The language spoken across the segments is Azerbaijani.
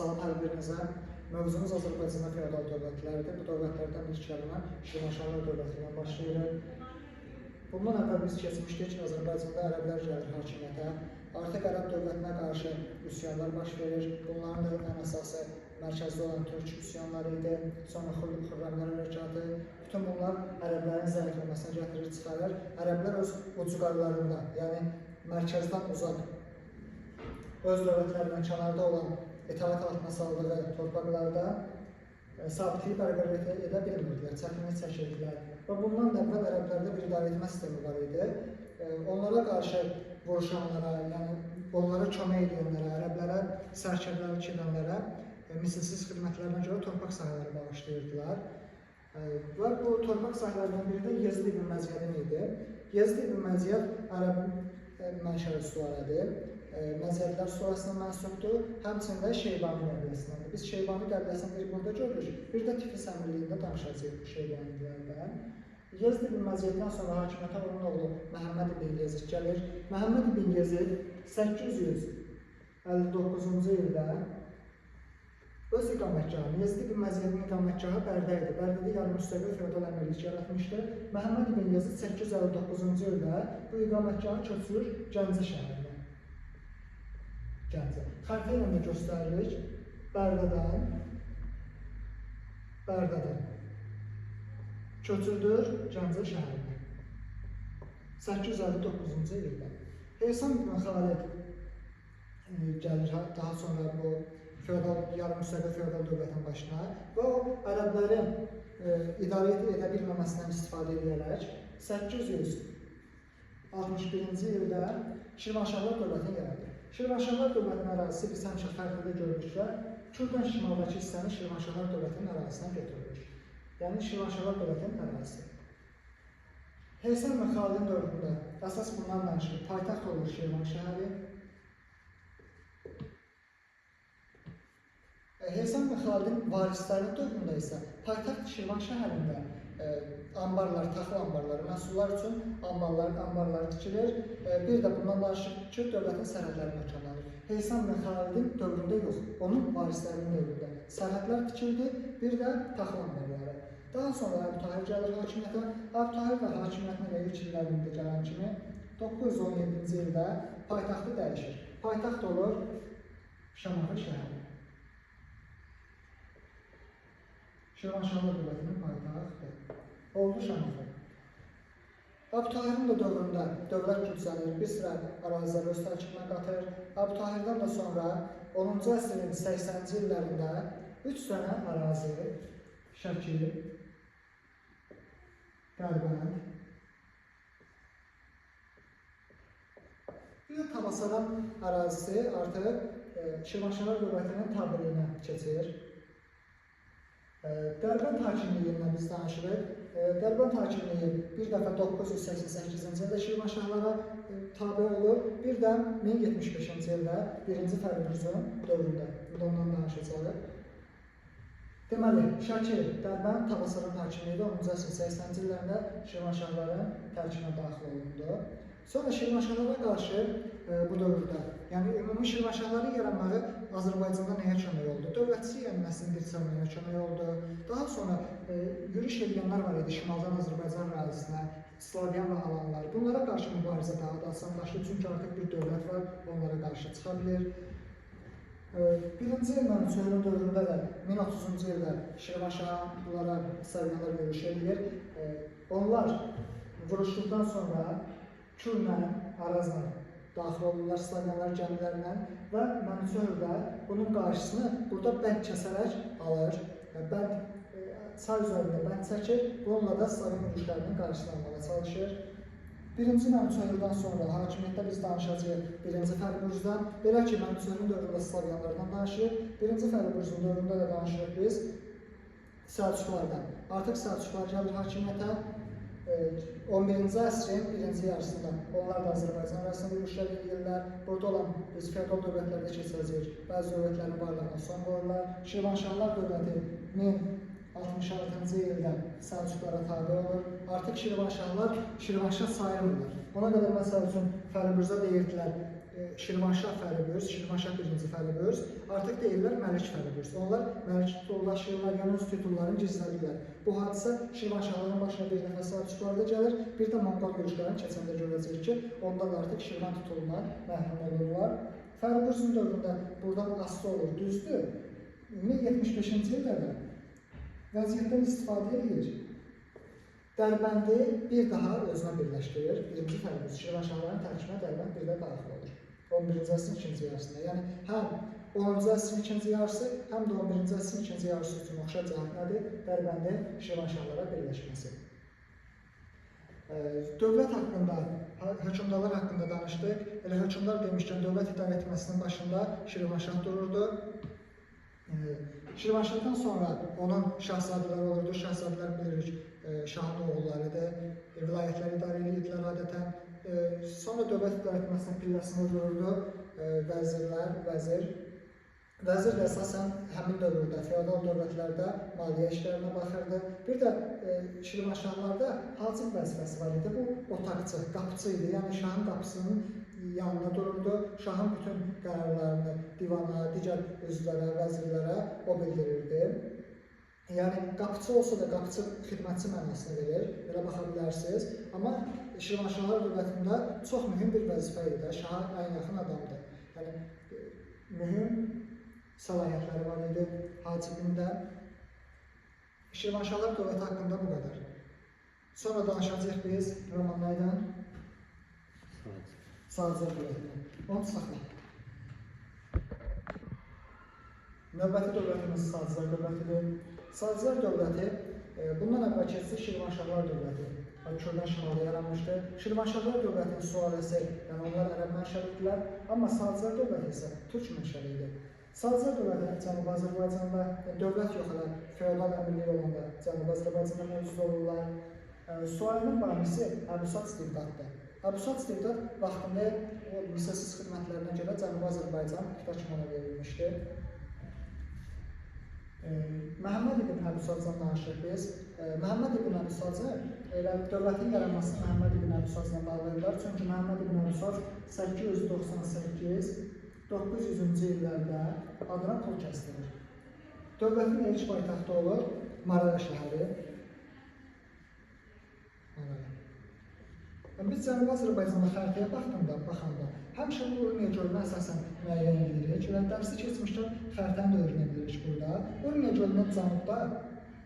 Salam hər birinizə. Mövzumuz Azərbaycanda feodal dövlətlərdir. Bu dövlətlərdən ilk gəlmə Şirvanşahlar dövlətindən başlayırıq. Bundan əvvəl biz keçmişdik ki, Azərbaycanda ərəblər gəlir hakimiyyətə. Artıq ərəb dövlətinə qarşı üsyanlar baş verir. Bunların da ən əsası mərkəzdə olan türk üsyanları idi. Sonra Xürrəmlər hərəkatı. Bütün bunlar ərəblərin zəifləməsini gətirir, çıxarır. Ərəblər öz ucqarlarında, yəni mərkəzdən uzaq, öz dövlətlərindən kənarda olan itaət altına saldığı torpaqlarda sabitliyi bərqərar edə bilmirdilər, çətinlik çəkirdilər. Və bundan da əvvəl ərəblərdə bir idarəetmə sistemi var idi. Onlara qarşı vuruşanlara, yəni onlara kömək edənlərə, ərəblərə sərkərdəlik edənlərə misilsiz xidmətlərinə görə torpaq sahələri bağışlayırdılar. Və bu torpaq sahələrindən biri də Yezid ibn Məzyədin idi. Yezid ibn Məzyəd ərəb mənşəli sülalədir. Məzyədlər sülaləsindən mənsubdur, həmçində Şeybani qəbiləsindəndir. Biz Şeybani qəbiləsini bir burada görürük, bir də Tiflis əmirliyində danışacağıq Şeybanilərdən. Yezid ibn Məzyəddən sonra hakimiyyətə onun oğlu Məhəmməd ibn Yezid gəlir. Məhəmməd ibn Yezid 859-cu ildə öz iqamətgahını, Yezid ibn Məzyədin iqamətgahı Bərdə idi. Bərdədə yarımüstəqil feodal əmirlik yaratmışdı. Məhəmməd ibn Yezid 859-cu ildə bu iqamətgahı köçürür Gəncə şəhərinə. Xəritə ilə də göstəririk. Bərdədən köçürdür Gəncə şəhərinə. 859-cu ildə. Heysam ibn Xalid gəlir daha sonra bu yarımüstəqil feodal dövlətin başına və o ərəblərin idarə edə bilməməsindən istifadə edərək 861-ci ildə Şirvanşahlar dövlətini yaradır. Şirvanşahlar dövlətinin ərazisi biz həmişə fərqində görmüşsə, Kürdən şimaldakı hissəni Şirvanşahlar dövlətinin ərazisinə götürülür. Yəni Şirvanşahlar dövlətinin ərazisi. Heysam ibn Xalidin dövründə əsas bundan danışılır. Paytaxt olur Şirvan şəhəri. Heysam ibn Xalidin varislərinin dövründə isə paytaxt Şirvan şəhərində ambarlar, taxıl ambarları, məhsullar üçün ambarlar tikilir. Bir də bundan danışır ki, dövlətin sərhədləri möhkəmlənir. Heysam ibn Xalidin dövründə yox, onun varislərinin dövründə sərhədlər tikildi, bir də taxıl ambarları. Daha sonra Əbu Tahir gəlir hakimiyyətə. Əbu Tahir və hakimiyyətinə ilk illərində gələn kimi 917-ci ildə paytaxtı dəyişir. Paytaxt olur Şamaxı şəhəri. Şirvanşahlar dövlətinin paytaxtı oldu Şamaxı. Əbu Tahirin də dövründə dövlət güclənir, bir sıra ərazilər öz tərkibinə qatır. Əbu Tahirdən də sonra 10-cu əsrin 80-ci illərində 3 dənə ərazi, Şəki, Dərbənd, bir də Tabasaran ərazisi artıq Şirvanşahlar dövlətinin tabeliyinə keçir. Dərbənd hakimliyindən biz danışırıq. Dərbənd hakimliyi bir dəfə 988-ci ildə Şirvanşahlara tabe olur, bir də 1075-ci ildə 1-ci Fərruzun dövründə. Ondan danışacağıq. Deməli, Şəki, Dərbənd, Tabasaran hakimliyi 10-cu əsrin 80-ci illərində Şirvanşahların tərkibinə daxil olundu. Sonra Şirvanşahlara qarşı bu dövrdə, yəni ümumi Şirvanşahların yaranmağı Azərbaycanda nəyə kömək oldu? Dövlətçilik ənənəsinin dirçəlməyinə kömək oldu. Daha sonra yürüş edənlər var idi şimaldan Azərbaycan ərazisinə, Slavyan və Alanlar. Bunlara qarşı mübarizə daha da asanlaşdı, çünki artıq bir dövlət var, onlara qarşı çıxa bilir. 1-ci Mənsurin dövründə də 1030-cu ildə Şirvanşahlara Slavyanlar yürüş edir. Onlar vuruşduqdan sonra Kürlə, Arazla daxil olurlar Slavyanlar gəmilərindən və Mənsur da bunun qarşısını burada bənd kəsərək alır. Bənd çay üzərində bənd çəkir, bununla da Slavyan yürüşlərinin qarşısını almağa çalışır. 1-ci Mənsurdan sonra hakimiyyətdə biz danışacağıq 1-ci Fərruzdan. Belə ki, Mənsurin dövründə Slavyanlardan danışırıq. 1-ci Fərruzun dövründə də danışırıq biz Səlcuqlardan. Artıq Səlcuqlar gəlir hakimiyyətə. 11-ci əsrin 1-ci yarısında onlar da Azərbaycan arasında yürüşlər edirlər. Burada olan biz feodal dövlətlərdə keçəcəyik. Bəzi dövlətlərin varlığına son qoyurlar. Şirvanşahlar dövləti 1066-cı ildə Səlcuqlara tabe olur. Artıq Şirvanşahlar Şirvanşah sayılmırlar. Ona qədər məsəl üçün Fərruzda deyirdilər, Şirvanşah Fəriböz, Şirvanşah 1-ci Fəriböz artıq deyirlər Məlik Fəriböz. Onlar Məlik titullaşırlar, yəni öz titullarını gizlədirlər. Bu hadisə Şirvanşahların başına bir dəfə sahibçilərdə gəlir, bir də Monqol yürüşlərini keçəndə görəcək ki, onlar artıq Şirvan tituluna məhrum olurlar. Fəribözün dövründə buradan asılı olur, düzdür. 75-ci illərdə vəziyyətdən istifadə edir. Dərbəndi bir daha özünə birləşdirir. 1-ci Fəriböz Şirvanşahların tərkibinə Dərbənd bir də daxil olur. 11-ci əsrin ikinci yarısında. Yəni həm 10-cu əsrin ikinci yarısı, həm də 11-ci əsrin ikinci yarısı üçün oxşar cəhət nədir? Dərbəndin Şirvanşahlara birləşməsi. Dövlət haqqında, hökmdarlar haqqında danışdıq. Elə hökmdar demişkən, dövlət idarə etməsinin başında Şirvanşah dururdu. Şirvanşahdan sonra onun şahzadələri olurdu. Şahzadələr bilirik, şahın oğullarıdır. Vilayətləri idarə edirdilər adətən. Sonra dövlət idarə etməsinin pilləsində dururdu vəzirlər, vəzir. Vəzir də əsasən həmin dövrdə, feodal dövlətlərdə maliyyə işlərinə baxırdı. Bir də Şirvanşahlarda hacib vəzifəsi var idi. Bu otaqçı, qapıçı idi. Yəni şahın qapısının yanında dururdu. Şahın bütün qərarlarını divana, digər üzvlərə, vəzirlərə o bildirirdi. Yəni qapıçı olsa da qapıçı xidmətçi mənasını verir, belə baxa bilərsiniz. Amma Şirvanşahlar dövlətində çox mühüm bir vəzifə idi. Şaha ən yaxın adamdır. Yəni mühüm səlahiyyətləri var idi hacibində. Şirvanşahlar dövləti haqqında bu qədər. Sonra danışacağıq biz romanlardan. Sazilər dövlətindən. Onu saxla. Növbəti dövlətimiz Sazilər dövlətidir. Sazilər dövləti bundan əvvəl keçdi Şirvanşahlar dövləti. Kürdən şimalda yaranmışdı. Şirvanşahlar dövlətinin sülaləsi, yəni onlar ərəb mənşəlidirlər, amma Sazilər dövləti isə türk mənşəli idi. Sazilər dövləti Cənubi Azərbaycanda, dövlət yox elə, feodal əmirlik olanda Cənubi Azərbaycanda mövcud olurlar. Sülalənin banisi Əbusat İstibdaddır. Əbusat İstibdad vaxtında misilsiz xidmətlərinə görə Cənubi Azərbaycan ixtiraçmana verilmişdi. Məhəmməd ibn Əbusatdan danışırıq biz. Məhəmməd ibn Əbusatın dövlətin yaranmasını Məhəmməd ibn Əbusatla bağlayırlar. Çünki Məhəmməd ibn Əbusat 898-900-cü illərdə adına pul kəsdirir. Dövlətin ilk paytaxtı olur Marara şəhəri. Biz Cənubi Azərbaycanda xəritəyə baxanda həmişə bu Urmiya gölünü əsasən müəyyən edirik və dərsi keçmişdən xəritəni də öyrənə bilirik burada. Urmiya gölünün cənubda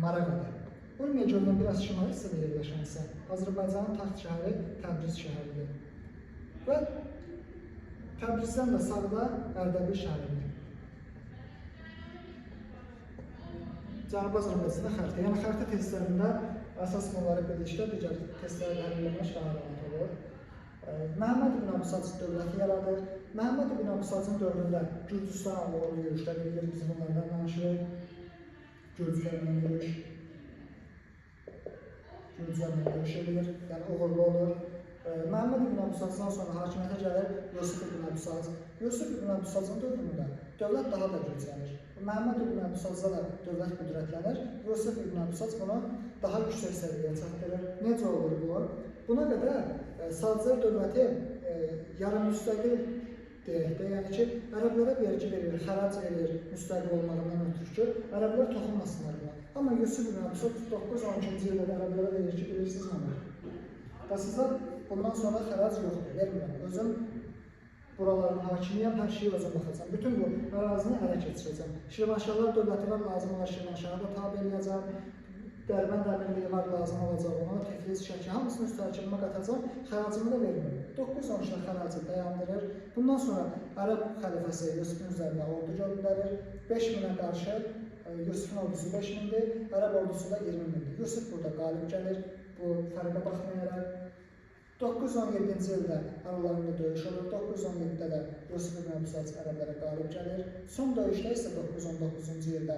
Maraqadır. Urmiya gölünün biraz şimali hissədə yerləşən isə Azərbaycanın taxt şəhəri Təbriz şəhəridir. Və Təbrizdən də sağda Ərdəbil şəhəridir. Cənubi Azərbaycanda xəritə, yəni xəritə testlərində əsas bunları birlikdə digər testlərlə həll edilmiş daha rahat olur. Məhəmməd ibn Əbusat dövləti yaradır. Məhəmməd ibn Əbusatın dövründə Gürcüstan uğurlu yürüşlər edilir, biz bunlardan danışırıq. Gürcülərlə yürüş. Gürcülərlə yürüş edilir, yəni uğurlu olur. Məhəmməd ibn Əbusatdan sonra hakimiyyətə gəlir Yusuf ibn Əbusat. Yusuf ibn Əbusatın dövründə dövlət daha da güclənir. Məhəmməd ibn Əbusatda da dövlət qüdrətlənir. Yusuf ibn Əbusat bunu daha yüksək səviyyəyə çatdırır. Necə olur bu? Buna qədər Sazilər dövləti yarım müstəqil deyək də, yəni ki, ərəblərə vergi verir, xərac verir müstəqil olmağından ötürü ki, ərəblər toxunmasınlar buna. Amma Yusuf ibn Əbusat 9-12-ci ildə ərəblərə vergi verirsiniz mənə. Və sizə bundan sonra xərac yoxdur, vermirəm. Özüm buraların hakimiyəm, hər şeyi özüm baxacam. Bütün bu ərazini ələ keçirəcəm. Şirvanşahlar dövləti var, lazım olar Şirvanşaha da tabi eləyəcəm. Dərbənd əmirliyi var, lazım olacaq ona, Tiflis, Şəki, hamısını üst tərkibimə qatacaq, xəracımı da vermir. 9-13 xəracı dayandırır. Bundan sonra Ərəb xəlifəsi Yusufun üzərinə ordu göndərir. 5000-ə qarşı Yusufun ordusu 5000-dir, Ərəb ordusu da 20.000-dir. Yusuf burada qalib gəlir, bu fərqə baxmayaraq. 917-ci ildə aralarında döyüş olur, 917-də də Yusuf ibn Əbusat ərəblərə qalib gəlir. Son döyüşdə isə 919-cu ildə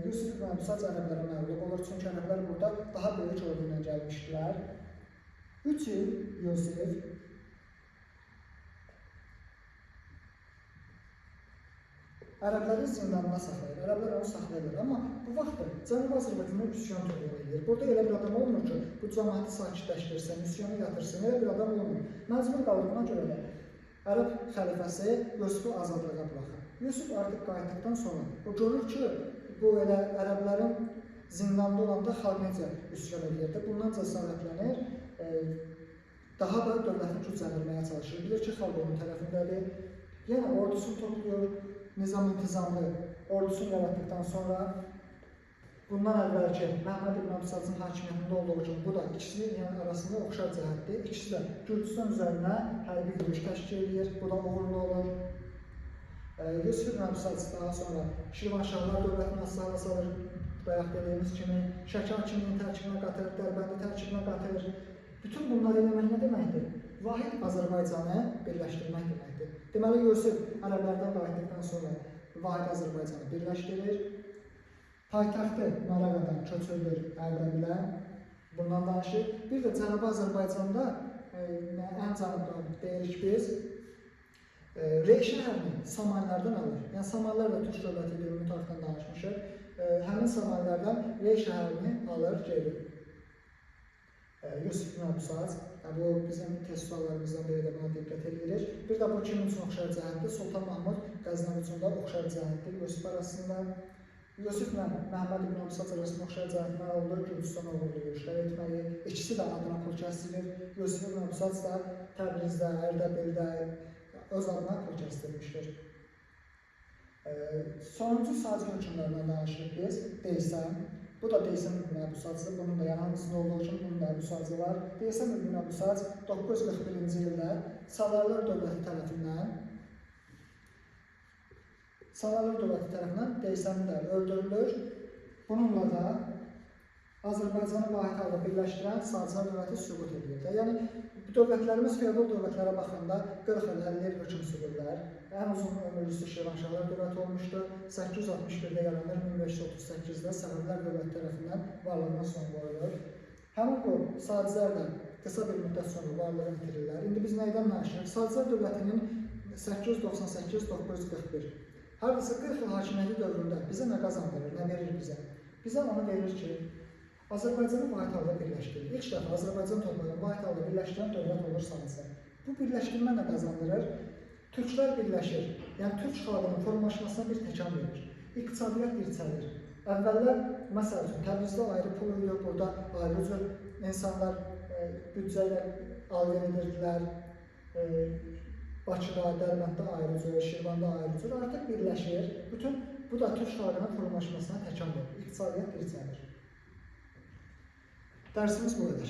Yusuf ibn Əbusat ərəblərə məğlub olur, çünki ərəblər burada daha böyük ordu ilə gəlmişdilər. 3 il Yusuf ərəbləri zindanına saxlayır, ərəblər onu saxlayırlar. Amma bu vaxtda Cənubi Azərbaycanda üsyan törəyə edir. Burada elə bir adam olmur ki, bu cəmaatı sakitləşdirsin, üsyanı yatırsın, elə bir adam olmur. Məcbur qalır, buna görə də Ərəb xəlifəsi Yusifi azadlığa buraxır. Yusif artıq qayıtdıqdan sonra o görür ki, bu elə ərəblərin zindanda olanda xalq necə üsyan edirdi. Bundan cəsarətlənir, daha da dövlətin gücləndirməyə çalışır. Bilir ki, xalq onun tərəfindədir. Yəni ordusunu topluyor, nizam-intizamlı ordusunu yaratdıqdan sonra bundan əvvəlki Məhəmməd İbn Əbüsacın hakimiyyətində olduğu kimi bu da ikisinin arasında oxşar cəhətdir. İkisi də Gürcüstan üzərinə hərbi yürüyüş təşkil edir. Bu da uğurlu olur. Yusif İbn Əbüsac daha sonra Şirvanşahlar dövlətini asılı salır. Bayaq dediyimiz kimi Şəki hakimliyinin tərkibinə qatır, Dərbəndi tərkibinə qatır. Bütün bunları eləmək nə deməkdir? Vahid Azərbaycanı birləşdirmək deməkdir. Deməli, Yusif ərəblərdən qayıtdıqdan sonra Vahid Azərbaycanı birləşdirir. Paytaxtı Marağadan köçürülür Ərdəbilə, bundan danışır. Bir də Cənubi Azərbaycanda ən cənubdan deyirik biz, Rey şəhərini Samanlərdən alır. Yəni Samanlər və Türk dövləti ilə ümumi tarixdən danışmışıq. Həmin Samanlərdən Rey şəhərini alır, gelir. Yusif İbn Əbüsac, bu bizim test suallarımızdan biri də buna diqqət edilir. Bir də bu kimin üçün oxşar cəhətdir? Sultan Mahmud Qəznəvi üçün də oxşar cəhətdir Yusif arasında. Yusif ilə Məhəmməd İbn Əbüsac arasında oxşar cəhətlər olur, Gürcüstan uğurlu yürüşlər etməyi. İkisi də adına pul kəsdirir. Yusif İbn Əbüsac da Təbrizdə, Ərdəbildə öz adına pul kəsdirmişdir. Sonuncu sacı hökmlərindən danışırıq biz, Deysəm. Bu da Deysəm İbn Əbüsacdır. Bunun da yanımızda olduğu kimi bunun da Əbüsacı var. Deysəm İbn Əbüsac 941-ci ildə Salarlar dövləti tərəfindən Deysəmdə öldürülür. Bununla da Azərbaycanı vahid halda birləşdirən Sacilər dövləti süqut edilir. Yəni, dövlətlərimiz feodal dövlətlərə baxanda 40 il, 50 il hökm sürürlər. Ən uzun ömürlüsü Şirvanşahlar dövləti olmuşdu. 861-də yaranır, 1538-də Səfəvilər dövləti tərəfindən varlığına son qoyulur. Həmin bu Sacilər də qısa bir müddət sonra varlığı itirirlər. İndi biz nəydən danışırıq? Sacilər dövlətinin 898-941. Hardasa 40 il hakimiyyəti dövründə bizə nə qazandırır, nə verir bizə? Bizə onu verir ki, Azərbaycanı vahid halda birləşdirir. İlk dəfə Azərbaycan torpağını vahid halda birləşdirən dövlət olur Sacilər. Bu birləşdirmə nə qazandırır? Türklər birləşir, yəni Türk xalqının formalaşmasına bir təkan verir. İqtisadiyyat dirçəlir. Əvvəllər, məsəl üçün, Təbrizdə ayrı pul uyuyor, burada ayrı cür insanlar büdcə ilə alver edirdilər. Bakıda, Dərbənddə ayrı cür, Şirvanda ayrı cür artıq birləşir. Bütün bu da Türk xalqının formalaşmasına təkan verir. İqtisadiyyat dirçəlir. Dərsimiz bu qədər.